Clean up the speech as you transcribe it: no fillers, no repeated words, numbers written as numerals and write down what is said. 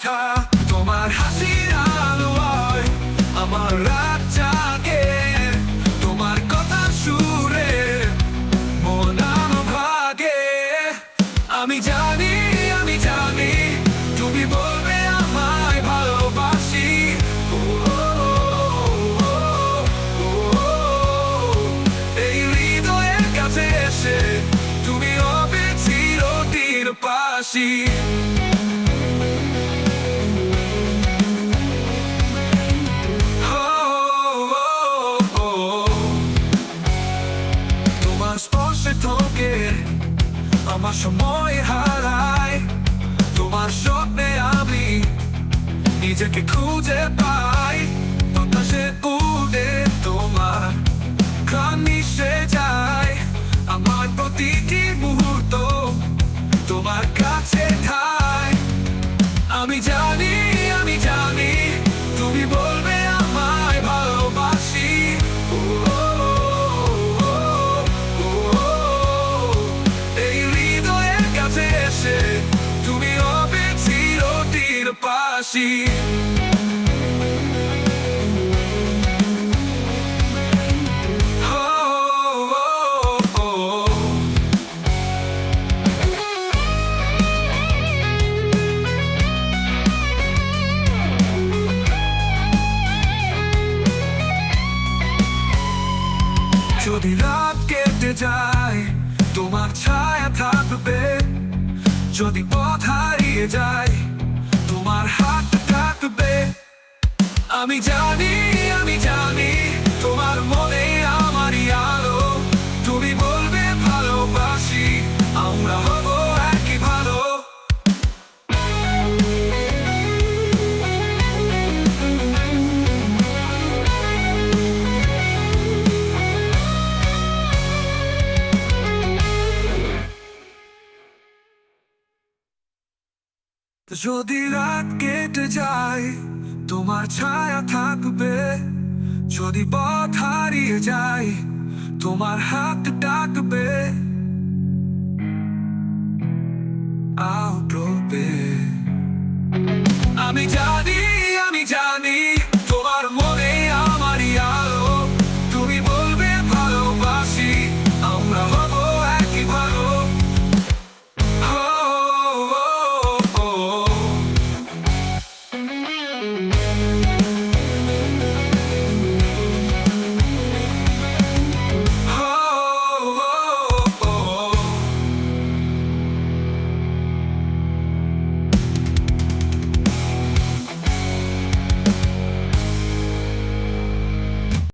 কথা, তোমার হাসির আলোয় আমার রাত জাগে, তোমার কথা সুরে মন ভাগে। আমি জানি তুমি বলবে আমায় ভালোবাসি। এই হৃদয়ের কাছে এসে তুমি হবে চিরদিন পাশি। তোমার স্পর্শে থমকে আমার সময় হারায়, তোমার স্বপ্নে আমি নিজেকে খুঁজে পাই। বাতাসে উড়ে তোমার ঘ্রাণ মিশে যায়, আমার প্রতিটি মুহূর্ত তোমার কাছে ঠাই। আমি জানি তুমি বলবে আমায় ভালোবাসি। এই হৃদয়ের কাছে এসে তুমি হবে চিরদিন পাশি। যদি রাত কেটে যায় তোমার ছায়া থাকবে, যদি পথ হারিয়ে যায় তোমার হাত থাকবে। আমি জানি তোমার মনে আমারই আলো, তুমি বলবে ভালোবাসি, আমরা হব একই ভালো। যদি রাত কেটে যায় তোমার ছায়া থাকবে, যদি পথ হারিয়ে যায় তোমার হাত ডাকবে।